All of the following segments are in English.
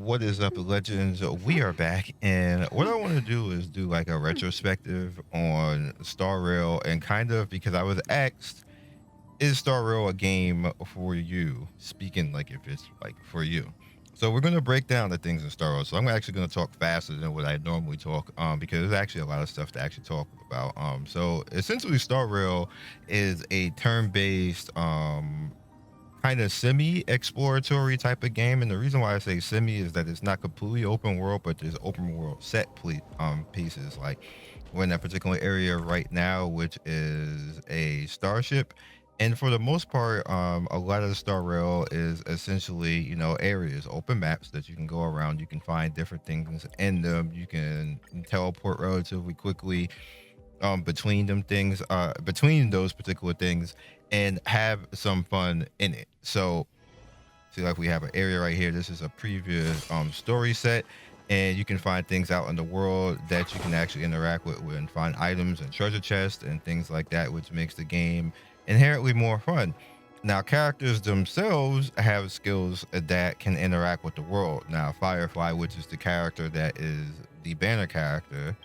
What is up, legends? We are back, and what I want to do is do like a retrospective on Star Rail, and kind of because I was asked, is Star Rail a game for you? Speaking like if it's like for you. So we're gonna break down the things in Star Rail. So I'm actually gonna talk faster than what I normally talk, because there's actually a lot of stuff to actually talk about. So essentially, Star Rail is a turn-based kind of semi-exploratory type of game, and the reason why I say semi is that it's not completely open world, but there's open world pieces. Like we're in that particular area right now, which is a starship, and for the most part, a lot of the Star Rail is essentially, areas, open maps that you can go around. You can find different things in them. You can teleport relatively quickly between those particular things, and have some fun in it. So see, like we have an area right here. This is a previous story set, and you can find things out in the world that you can actually interact with and find items and treasure chests and things like that, which makes the game inherently more fun. Now, characters themselves have skills that can interact with the world. Now, Firefly, which is the character that is the banner character,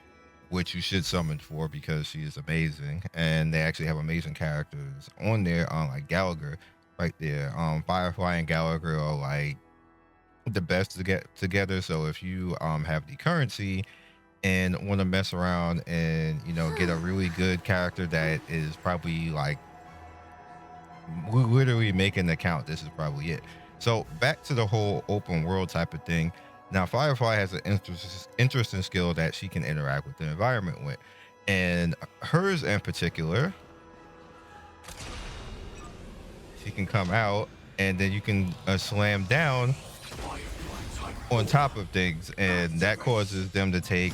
which you should summon for because she is amazing, and they actually have amazing characters on there, like Gallagher right there. Firefly and Gallagher are like the best to get together. So if you have the currency and want to mess around and get a really good character that is probably like literally making the count, this is probably it. So back to the whole open world type of thing. Now, Firefly has an interesting skill that she can interact with the environment with, and hers in particular, she can come out and then you can slam down on top of things, and that causes them to take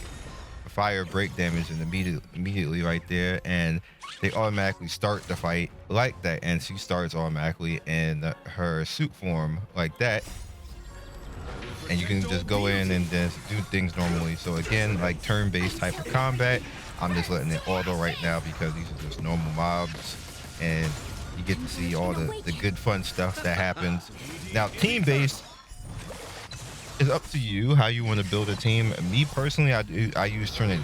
fire break damage and immediately right there, and they automatically start the fight like that, and she starts automatically in her suit form like that, and you can just go in and just do things normally. So again, like turn-based type of combat. I'm just letting it auto right now because these are just normal mobs, and you get to see all the good fun stuff that happens. Now, team-based is up to you how you want to build a team. Me personally, I use Trinity.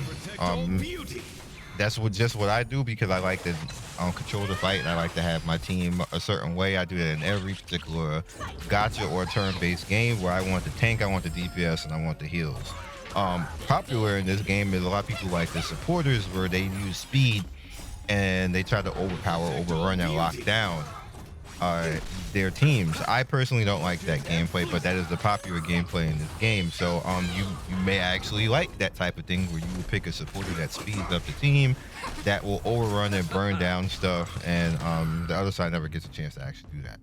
That's just what I do because I like to control the fight, and I like to have my team a certain way. I do that in every particular gotcha or turn-based game where I want the tank, I want the DPS, and I want the heals. Popular in this game is a lot of people like the supporters, where they use speed and they try to overpower, overrun, and lock down their teams. I personally don't like that gameplay, but that is the popular gameplay in this game. So you may actually like that type of thing where you will pick a supporter that speeds up the team, that will overrun and burn down stuff, and the other side never gets a chance to actually do that.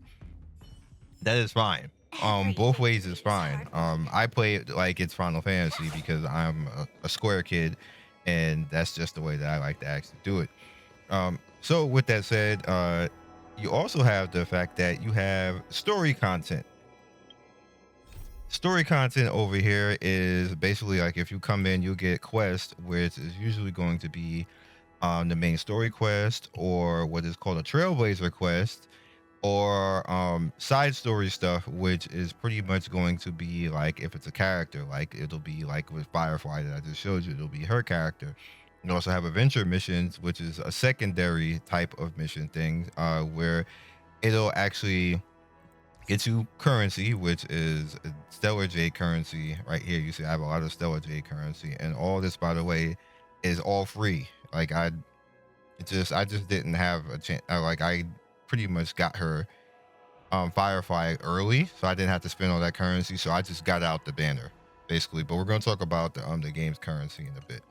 That is fine. Both ways is fine. I play it like it's Final Fantasy because I'm a Square kid, and that's just the way that I like to actually do it. So with that said, you also have the fact that you have story content. Story content over here is basically like if you come in, you'll get quest, which is usually going to be the main story quest, or what is called a trailblazer quest, or side story stuff, which is pretty much going to be like if it's a character, like it'll be like with Firefly that I just showed you, it'll be her character. You also have adventure missions, which is a secondary type of mission thing, where it'll actually get you currency, which is Stellar Jade currency. Right here, you see I have a lot of Stellar Jade currency, and all this, by the way, is all free. Like I just didn't have a chance. Like I pretty much got her Firefly early, so I didn't have to spend all that currency. So I just got out the banner basically. But we're going to talk about the game's currency in a bit.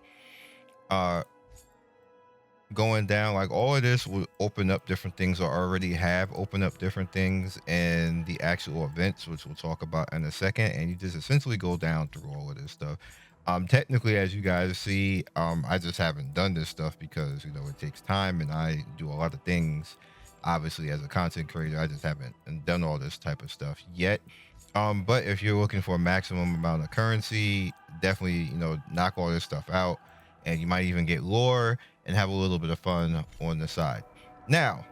Going down, like all of this will open up different things, or already have opened up different things in the actual events, which we'll talk about in a second, and you just essentially go down through all of this stuff. Technically, as you guys see, I just haven't done this stuff because it takes time, and I do a lot of things. Obviously, as a content creator, I just haven't done all this type of stuff yet. But if you're looking for a maximum amount of currency, definitely knock all this stuff out, and you might even get lore and have a little bit of fun on the side. Now,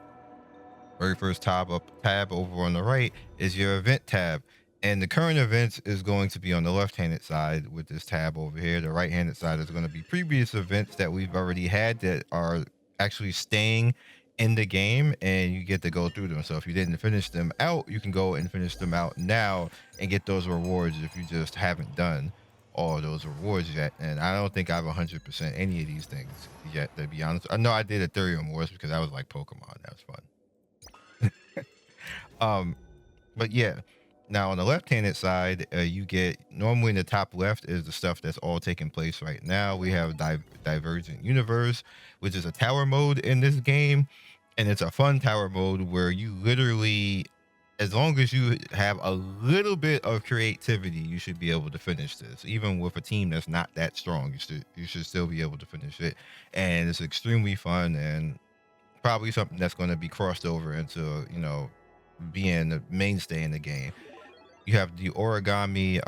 very first tab over on the right is your event tab. And the current events is going to be on the left-handed side with this tab over here. The right-handed side is going to be previous events that we've already had that are actually staying in the game, and you get to go through them. So if you didn't finish them out, you can go and finish them out now and get those rewards if you just haven't done all of those rewards yet. And I don't think I've 100% any of these things yet, to be honest. I know I did Ethereum Wars because I was like Pokemon. That was fun. But yeah, now on the left-handed side, you get normally in the top left is the stuff that's all taking place right now. We have Divergent Universe, which is a tower mode in this game, and it's a fun tower mode where you literally, as long as you have a little bit of creativity, you should be able to finish this. Even with a team that's not that strong, you should still be able to finish it, and it's extremely fun and probably something that's going to be crossed over into being the mainstay in the game. You have the origami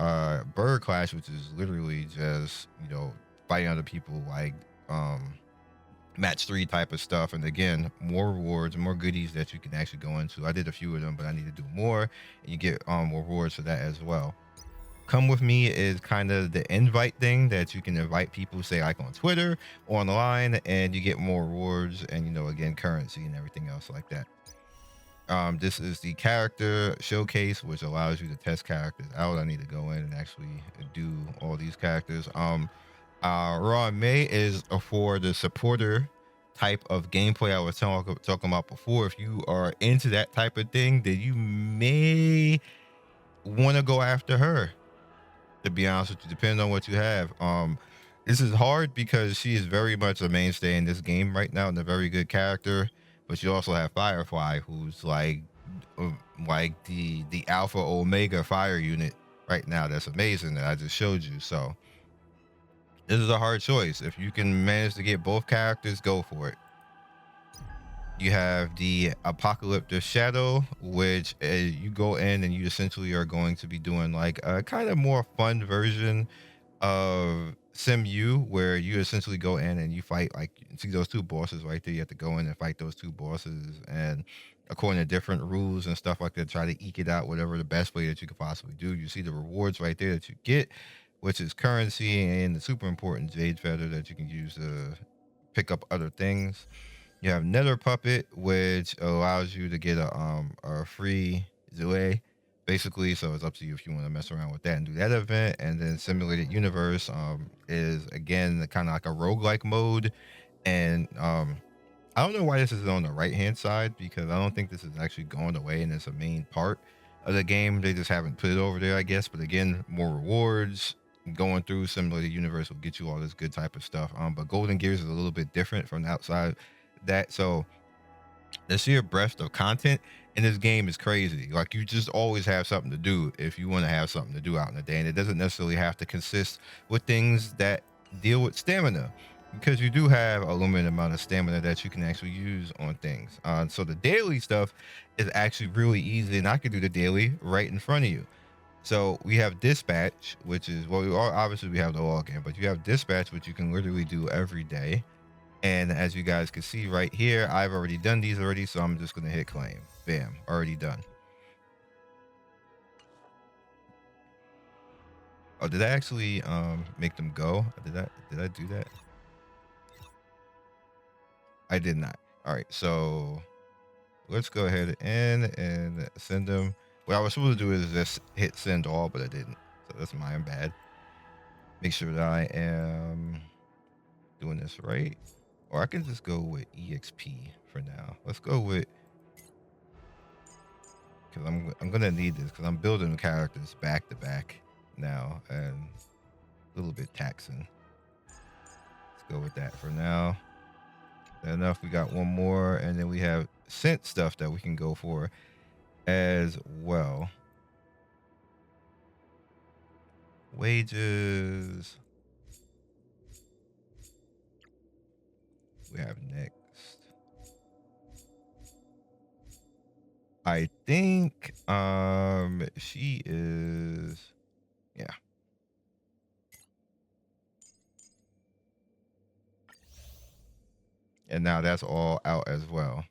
bird clash, which is literally just fighting other people like match 3 type of stuff, and again more rewards, more goodies that you can actually go into. I did a few of them, but I need to do more, and you get rewards for that as well. Come with me is kind of the invite thing that you can invite people, say like on Twitter, online, and you get more rewards and again currency and everything else like that. This is the character showcase, which allows you to test characters out. I need to go in and actually do all these characters. Raw and May is for the supporter type of gameplay I was talking about before. If you are into that type of thing, then you may want to go after her, to be honest with you, depending on what you have. This is hard because she is very much a mainstay in this game right now and a very good character. But you also have Firefly, who's uh, like the alpha omega fire unit right now. That's amazing that I just showed you. So this is a hard choice. If you can manage to get both characters, go for it. You have the Apocalypto Shadow, which you go in and you essentially are going to be doing like a kind of more fun version of SimU, where you essentially go in and you fight, like, you see those 2 bosses right there. You have to go in and fight those 2 bosses, and according to different rules and stuff like that, try to eke it out whatever the best way that you could possibly do. You see the rewards right there that you get, which is currency and the super important Jade Feather that you can use to pick up other things. You have Nether Puppet, which allows you to get a free Zoe, basically. So it's up to you if you want to mess around with that and do that event. And then Simulated Universe is again kind of like a roguelike mode. And I don't know why this is on the right hand side, because I don't think this is actually going away and it's a main part of the game. They just haven't put it over there, I guess. But again, more rewards. Going through Simulated Universe will get you all this good type of stuff. But Golden Gears is a little bit different from the outside that. So the sheer breadth of content in this game is crazy. Like, you just always have something to do if you want to have something to do out in the day, and it doesn't necessarily have to consist with things that deal with stamina, because you do have a limited amount of stamina that you can actually use on things. So the daily stuff is actually really easy, and I can do the daily right in front of you. So we have dispatch, which is, well, obviously we have the login, but you have dispatch, which you can literally do every day. And as you guys can see right here, I've already done these already, so I'm just gonna hit claim. Bam, already done. Oh, did I actually make them go? Did I do that? I did not. All right, so let's go ahead and send them. What I was supposed to do is just hit send all, but I didn't. So that's my bad. Make sure that I am doing this right. Or I can just go with EXP for now. Let's go with, because I'm gonna need this because I'm building characters back to back now, and a little bit taxing. Let's go with that for now. Enough. We got one more, and then we have scent stuff that we can go for as well. Wages. We have next. I think she is, yeah. And now that's all out as well.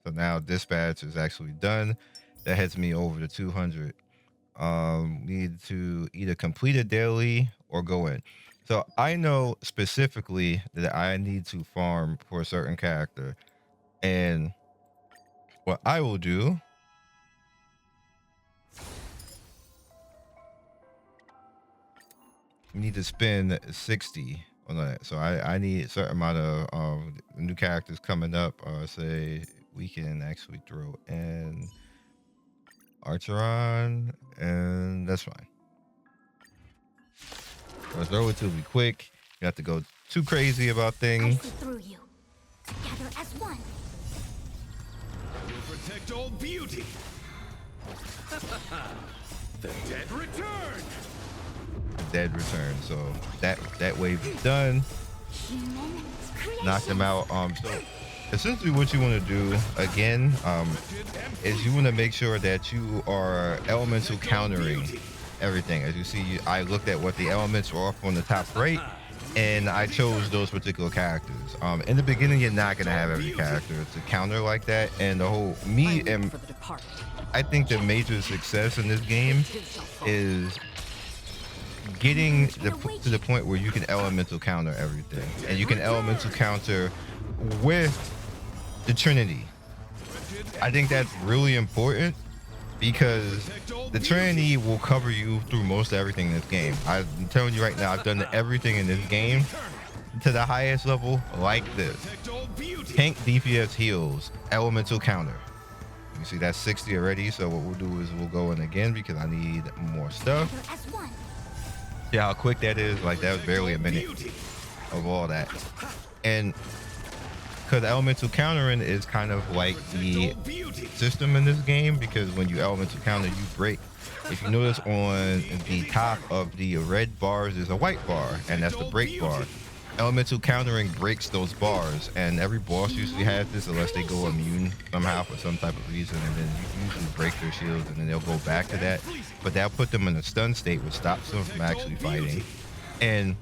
So now dispatch is actually done. That heads me over to 200. need to either complete a daily or go in. So I know specifically that I need to farm for a certain character, and what I will do, you need to spend 60 on that. So I need a certain amount of new characters coming up. Say we can actually throw in Archeron, and that's fine. So it's relatively quick. You have to go too crazy about things. I see through you. Together as one. We'll protect all beauty. The dead return. Dead return. So that wave is done. Human Knock them creation. out. So essentially what you want to do again is you want to make sure that you are elemental countering everything. As you see, I looked at what the elements were off on the top right, and I chose those particular characters. In the beginning, you're not gonna have every character to counter like that, and the whole I think the major success in this game is getting to the point where you can elemental counter everything, and you can elemental counter with the Trinity. I think that's really important because the Trinity will cover you through most everything in this game. I'm telling you right now, I've done everything in this game to the highest level like this. Tank, DPS, heals, elemental counter. You see that's 60 already, so what we'll do is we'll go in again because I need more stuff. Together as one. See how quick that is? Like that was barely a minute of all that. And because elemental countering is kind of like the system in this game, because when you elemental counter, you break. If you notice on the top of the red bars is a white bar, and that's the break bar. Elemental countering breaks those bars, and every boss usually has this unless they go immune somehow for some type of reason, and then you usually break their shields and then they'll go back to that. But that'll put them in a stun state, which stops them from actually fighting. And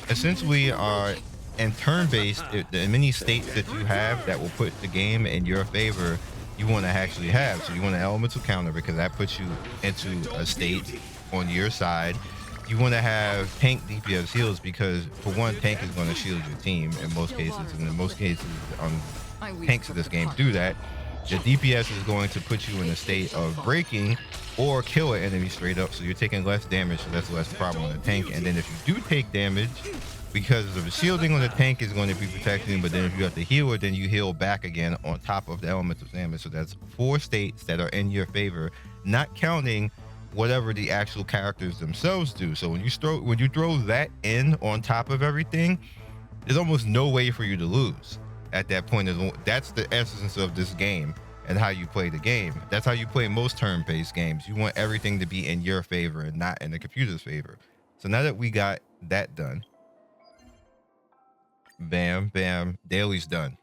essentially in turn-based, the many states that you have that will put the game in your favor, you want to actually have. So you want an elemental counter because that puts you into a state on your side. You want to have tank, DPS, heals because for one, tank is going to shield your team in most cases, and in most cases, tanks in this game do that. The DPS is going to put you in a state of breaking or kill an enemy straight up, so you're taking less damage, so that's less problem on the tank. And then if you do take damage, because of the shielding on the tank is going to be protecting, but then if you have to heal it, then you heal back again on top of the elemental damage. So that's 4 states that are in your favor, not counting whatever the actual characters themselves do. So when you throw that in on top of everything, there's almost no way for you to lose at that point. That's the essence of this game and how you play the game. That's how you play most turn-based games. You want everything to be in your favor and not in the computer's favor. So now that we got that done, bam, bam, daily's done.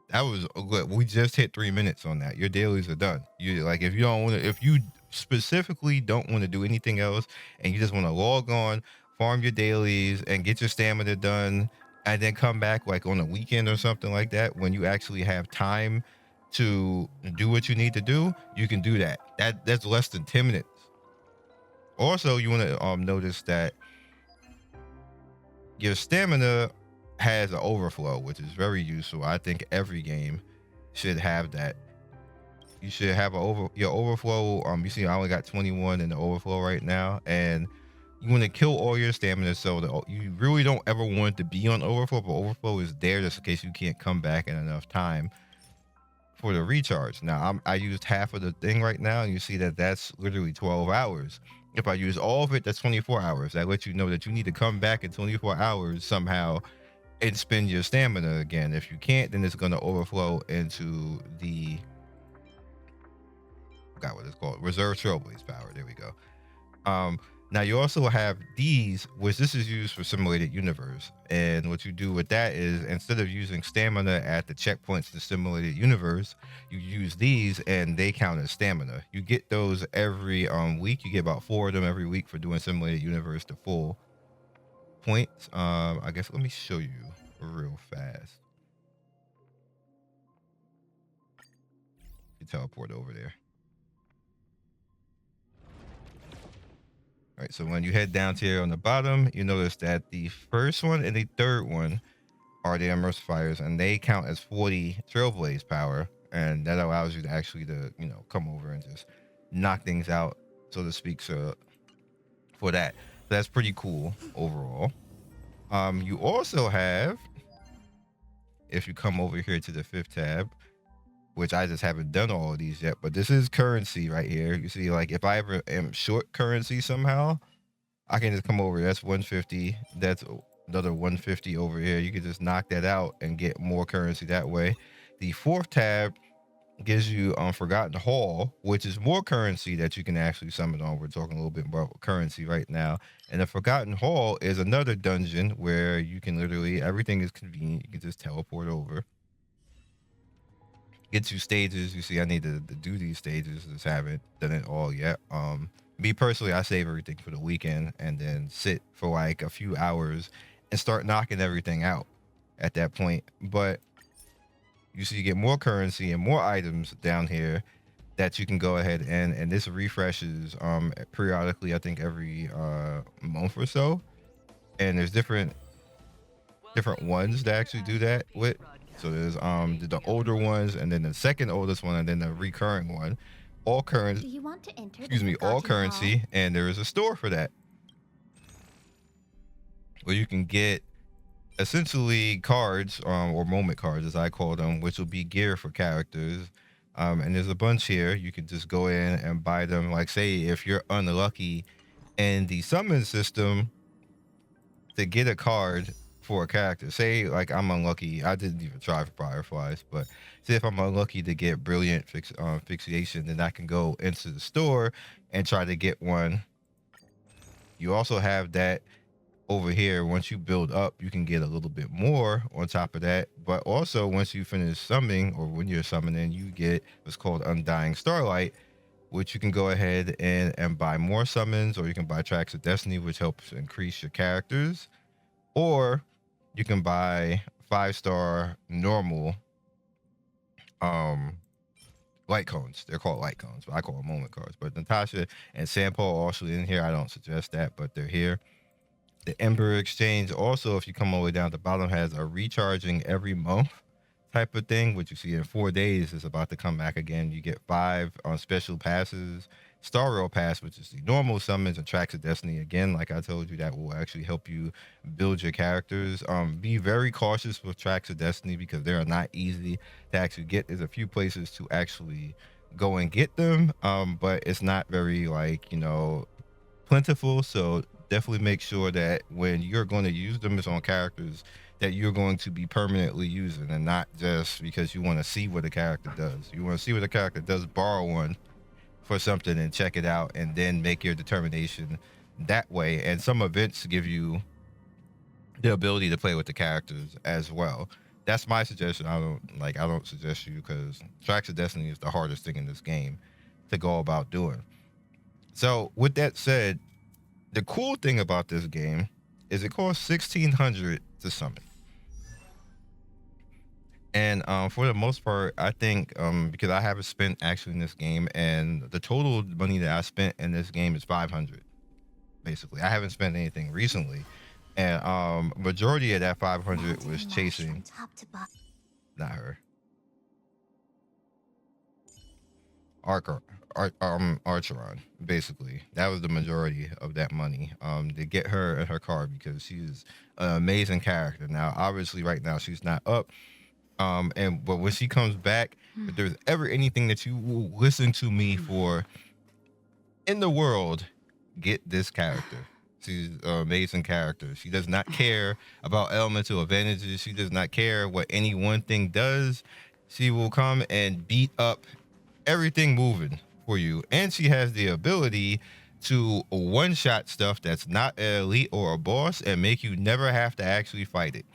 That was good. We just hit 3 minutes on that. Your dailies are done. You like if you specifically don't want to do anything else and you just want to log on, farm your dailies and get your stamina done, and then come back like on a weekend or something like that when you actually have time to do what you need to do, you can do that. That's less than 10 minutes. Also, you want to notice that your stamina has an overflow, which is very useful. I think every game should have that. You should have your overflow. You see, I only got 21 in the overflow right now, and you want to kill all your stamina so that you really don't ever want it to be on overflow, but overflow is there just in case you can't come back in enough time for the recharge. Now, I used half of the thing right now, and you see that that's literally 12 hours. If I use all of it, that's 24 hours. That lets you know that you need to come back in 24 hours somehow and spend your stamina again. If you can't, then it's going to overflow into the, I forgot what it's called, reserve trailblaze power. There we go. Now you also have these, which this is used for simulated universe. And what you do with that is instead of using stamina at the checkpoints in the simulated universe, you use these and they count as stamina. You get those every week. You get about 4 of them every week for doing simulated universe to full points. I guess let me show you real fast. You teleport over there. Right, so when you head down to here on the bottom, you notice that the first one and the third one are the emulsifiers, and they count as 40 trailblaze power, and that allows you to actually come over and just knock things out, so to speak. So for that, so that's pretty cool overall. You also have, if you come over here to the 5th tab, which I just haven't done all of these yet, but this is currency right here. You see, like if I ever am short currency somehow, I can just come over. That's 150. That's another 150 over here. You can just knock that out and get more currency that way. The 4th tab gives you Forgotten Hall, which is more currency that you can actually summon on. We're talking a little bit more about currency right now. And the Forgotten Hall is another dungeon where you can literally, everything is convenient. You can just teleport over. Get to stages. You see, I need to do these stages. Just haven't done it all yet. Me personally, I save everything for the weekend and then sit for like a few hours and start knocking everything out at that point. But you see, you get more currency and more items down here that you can go ahead and this refreshes periodically. I think every month or so, and there's different ones that actually do that with. So there's the older ones, and then the second oldest one, and then the recurring one. All current, Do you want to enter excuse the me, all Forgotten currency, Hall? and there is a store for that, where you can get essentially cards, or moment cards as I call them, which will be gear for characters. And there's a bunch here. You can just go in and buy them. Like, say if you're unlucky in the summon system to get a card for a character. Say like I'm unlucky. I didn't even try for Fireflies, but say if I'm unlucky to get brilliant fixation, then I can go into the store and try to get one. You also have that over here. Once you build up, you can get a little bit more on top of that. But also, once you finish summoning, or when you're summoning, you get what's called Undying Starlight, which you can go ahead and buy more summons, or you can buy Tracks of Destiny, which helps increase your characters, or you can buy 5-star normal light cones. They're called light cones, but I call them moment cards. But Natasha and Sampo are also in here. I don't suggest that, but they're here. The Ember Exchange also, if you come all the way down to the bottom, has a recharging every month type of thing, which you see in 4 days is about to come back again. You get 5 on special passes. Star Rail Pass, which is the normal summons, and Tracks of Destiny. Again, like I told you, that will actually help you build your characters. Be very cautious with Tracks of Destiny because they are not easy to actually get. There's a few places to actually go and get them, but it's not very plentiful. So definitely make sure that when you're going to use them as on characters that you're going to be permanently using, and not just because you want to see what a character does. You want to see what a character does, borrow one for something and check it out, and then make your determination that way. And some events give you the ability to play with the characters as well. That's my suggestion. I don't suggest you, because Tracks of Destiny is the hardest thing in this game to go about doing. So with that said, the cool thing about this game is it costs 1,600 to summon. And for the most part, I think because I haven't spent actually in this game, and the total money that I spent in this game is 500. Basically, I haven't spent anything recently, and majority of that 500 was chasing. Not her. Archeron, basically. That was the majority of that money to get her in her car, because she's an amazing character. Now, obviously, right now she's not up. But when she comes back, if there's ever anything that you will listen to me for in the world, get this character. She's an amazing character. She does not care about elemental advantages. She does not care what any one thing does. She will come and beat up everything moving for you. And she has the ability to one-shot stuff that's not an elite or a boss and make you never have to actually fight it.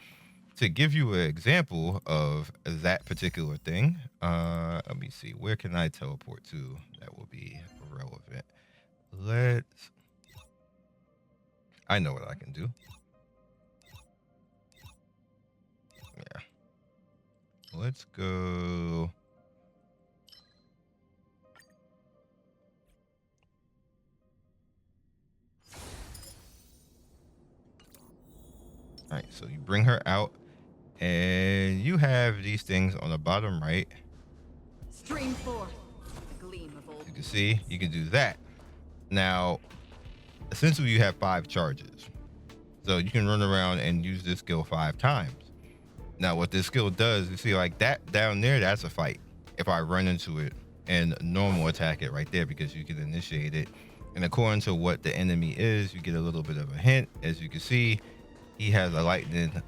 To give you an example of that particular thing, let me see, where can I teleport to that will be relevant? I know what I can do. Yeah. Let's go. So you bring her out, and you have these things on the bottom right. Stream forth, gleam of old. You can see you can do that. Now, essentially, you have 5 charges, so you can run around and use this skill 5 times. Now, what this skill does, you see, like that down there, that's a fight. If I run into it and normal attack it right there, because you can initiate it. And according to what the enemy is, you get a little bit of a hint. As you can see, he has a lightning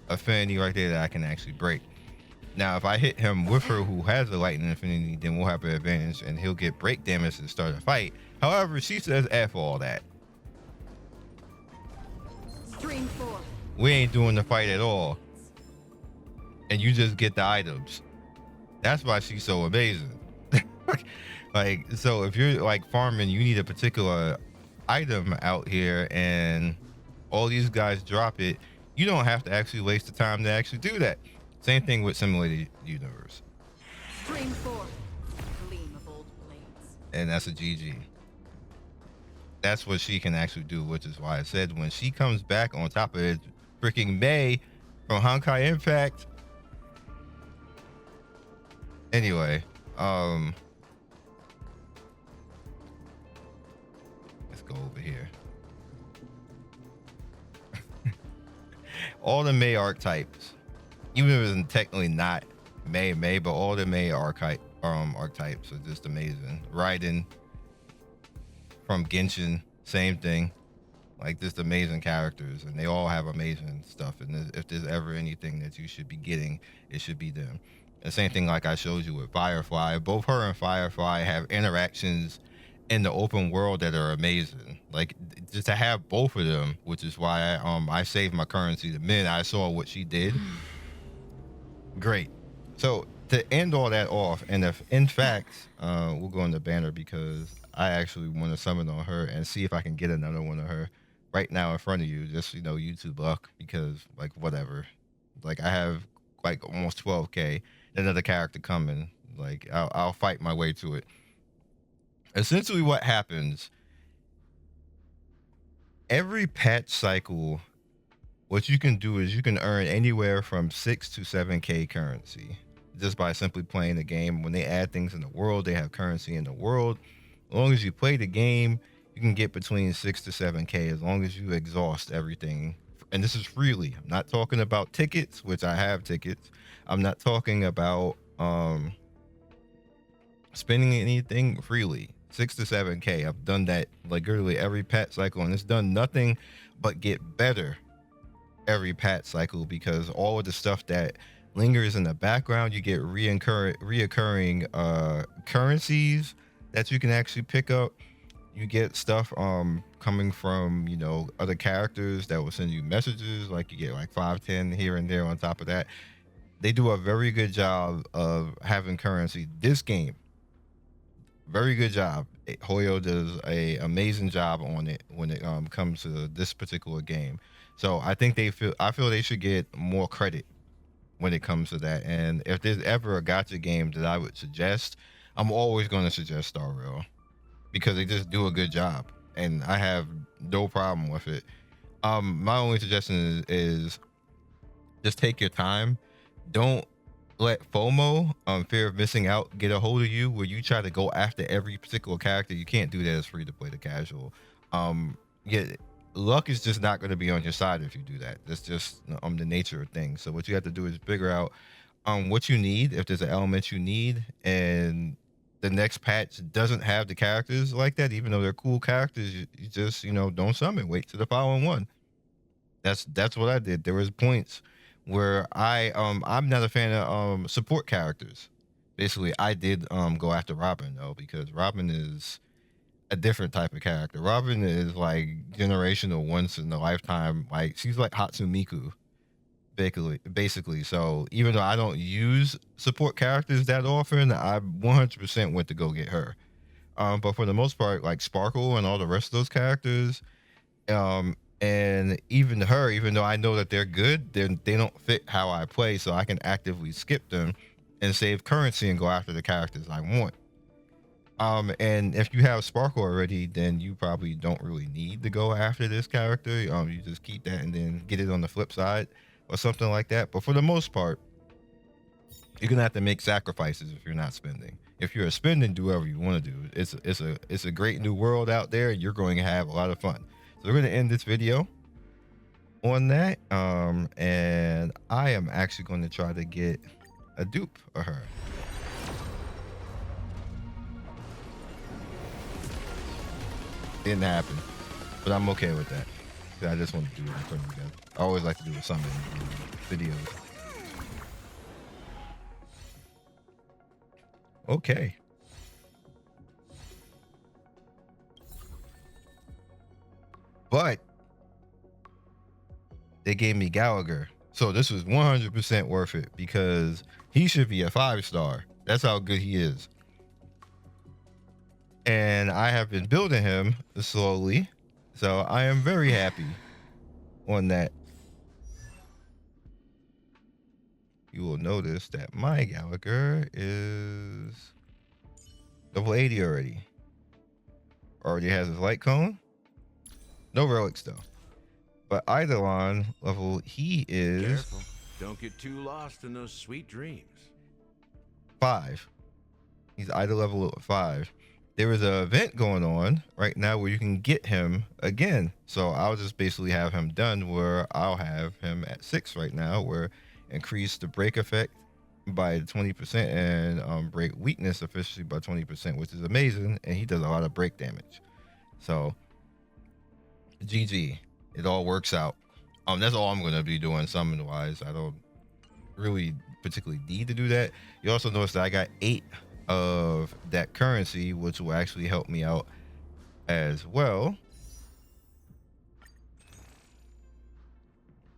affinity right there that I can actually break. Now, if I hit him with her who has a lightning affinity, then we'll have an advantage and he'll get break damage to start a fight. However, she says F all that. Stream forth. We ain't doing the fight at all. And you just get the items. That's why she's so amazing. Like, so if you're like farming, you need a particular item out here and all these guys drop it, you don't have to actually waste the time to actually do that. Same thing with Simulated Universe. Stream forth, gleam of old blades. And that's a GG. That's what she can actually do, which is why I said when she comes back on top of it, freaking May from Honkai Impact. Anyway, let's go over here. All the May archetypes, even if it's technically not May, but all the May archetypes are just amazing. Raiden from Genshin, same thing. Like, just amazing characters, and they all have amazing stuff. And if there's ever anything that you should be getting, it should be them. The same thing like I showed you with Firefly. Both her and Firefly have interactions in the open world that are amazing. Like, just to have both of them, which is why I saved my currency the minute I saw what she did. Great. So to end all that off, and if in fact we'll go in the banner because I actually want to summon on her and see if I can get another one of her right now in front of you, just YouTube luck, because like whatever. Like, I have like almost 12k. Another character coming, like I'll fight my way to it. Essentially what happens, every patch cycle, what you can do is you can earn anywhere from 6 to 7k currency just by simply playing the game. When they add things in the world, they have currency in the world. As long as you play the game, you can get between 6 to 7k as long as you exhaust everything. And this is freely. I'm not talking about tickets, which I have tickets. I'm not talking about spending anything freely. 6 to 7k. I've done that like literally every patch cycle, and it's done nothing but get better every patch cycle, because all of the stuff that lingers in the background, you get reoccurring currencies that you can actually pick up. You get stuff coming from other characters that will send you messages, like you get like 5-10 here and there on top of that. They do a very good job of having currency. This game, very good job. Hoyo does a amazing job on it when it comes to this particular game. So I think I feel they should get more credit when it comes to that. And if there's ever a gacha game that I would suggest, I'm always going to suggest Star Rail, because they just do a good job and I have no problem with it. My only suggestion is just take your time. Don't let FOMO, fear of missing out, get a hold of you where you try to go after every particular character. You can't do that as free to play the casual. Luck is just not going to be on your side if you do that. That's just the nature of things. So what you have to do is figure out what you need, if there's an element you need, and the next patch doesn't have the characters like that, even though they're cool characters. You just don't summon. Wait to the following one. That's what I did. There was points where I'm not a fan of support characters. Basically, I did go after Robin though, because Robin is a different type of character. Robin is like generational, once in a lifetime. Like, she's like Hatsune Miku, basically. So even though I don't use support characters that often, I 100% went to go get her. But for the most part, like Sparkle and all the rest of those characters, and even her, even though I know that they're good, they don't fit how I play, so I can actively skip them and save currency and go after the characters I want. And if you have Sparkle already, then you probably don't really need to go after this character. You just keep that and then get it on the flip side or something like that. But for the most part, you're gonna have to make sacrifices if you're not spending. If you're spending, do whatever you want to do. It's a great new world out there. You're going to have a lot of fun. So we're gonna end this video on that. And I am actually going to try to get a dupe of her. Didn't happen, but I'm okay with that. I just want to do it in front of you guys. I always like to do something in videos. Okay. But they gave me Gallagher. So this was 100% worth it because he should be a 5-star. That's how good he is. And I have been building him slowly. So I am very happy on that. You will notice that my Gallagher is level 80 already. Already has his light cone. No relics though. But Eidolon level, he is Careful. Don't get too lost in those sweet dreams. 5. He's Idol level 5. There is an event going on right now where you can get him again. So I'll just basically have him done where I'll have him at 6 right now, where increase the break effect by 20% and break weakness officially by 20%, which is amazing. And he does a lot of break damage. So GG, it all works out. That's all I'm going to be doing summon wise. I don't really particularly need to do that. You also notice that I got 8 of that currency, which will actually help me out as well.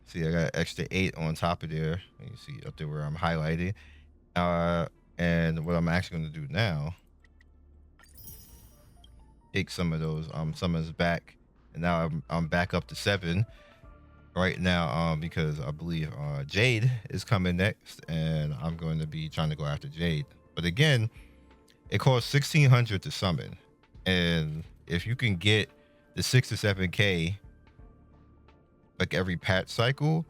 See, I got extra 8 on top of there. You see up there where I'm highlighting. And what I'm actually going to do now, take some of those summons back, and now I'm back up to 7 right now, because I believe Jade is coming next, and I'm going to be trying to go after Jade. But again, it costs 1,600 to summon, and if you can get the 6 to 7k like every patch cycle,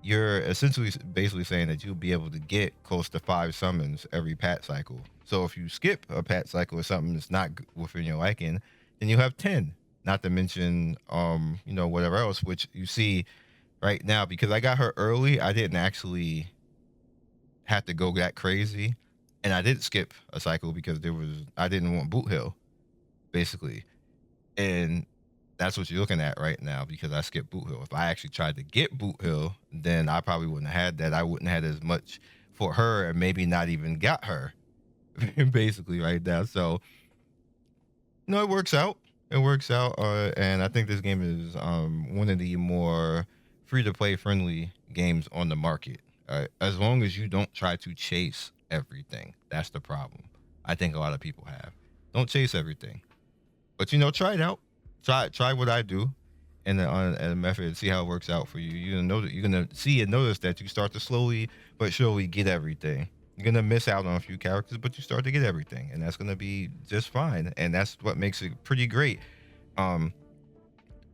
you're essentially basically saying that you'll be able to get close to 5 summons every patch cycle. So if you skip a patch cycle or something that's not within your liking, then you have 10. Not to mention, whatever else, which you see right now, because I got her early, I didn't actually have to go that crazy. And I did skip a cycle because I didn't want Boot Hill, basically. And that's what you're looking at right now, because I skipped Boot Hill. If I actually tried to get Boot Hill, then I probably wouldn't have had that. I wouldn't have had as much for her, and maybe not even got her, basically, right now. So, no, it works out. It works out. And I think this game is one of the more free-to-play friendly games on the market. As long as you don't try to chase everything. That's the problem I think a lot of people have. Don't chase everything, but try it out. Try what I do and a method and see how it works out for you. You're gonna see and notice that you start to slowly but surely get everything. You're gonna miss out on a few characters, but you start to get everything, and that's gonna be just fine. And that's what makes it pretty great.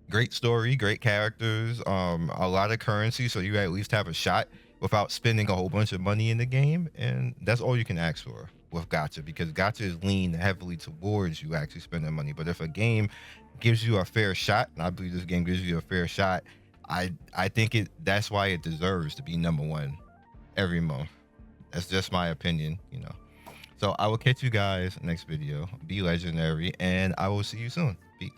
Great story, great characters, a lot of currency, so you at least have a shot without spending a whole bunch of money in the game. And that's all you can ask for with gacha, because gacha is leaned heavily towards you actually spending money. But if a game gives you a fair shot, and I believe this game gives you a fair shot, I think that's why it deserves to be #1 every month. That's just my opinion. So I will catch you guys next video. Be legendary, and I will see you soon. Peace.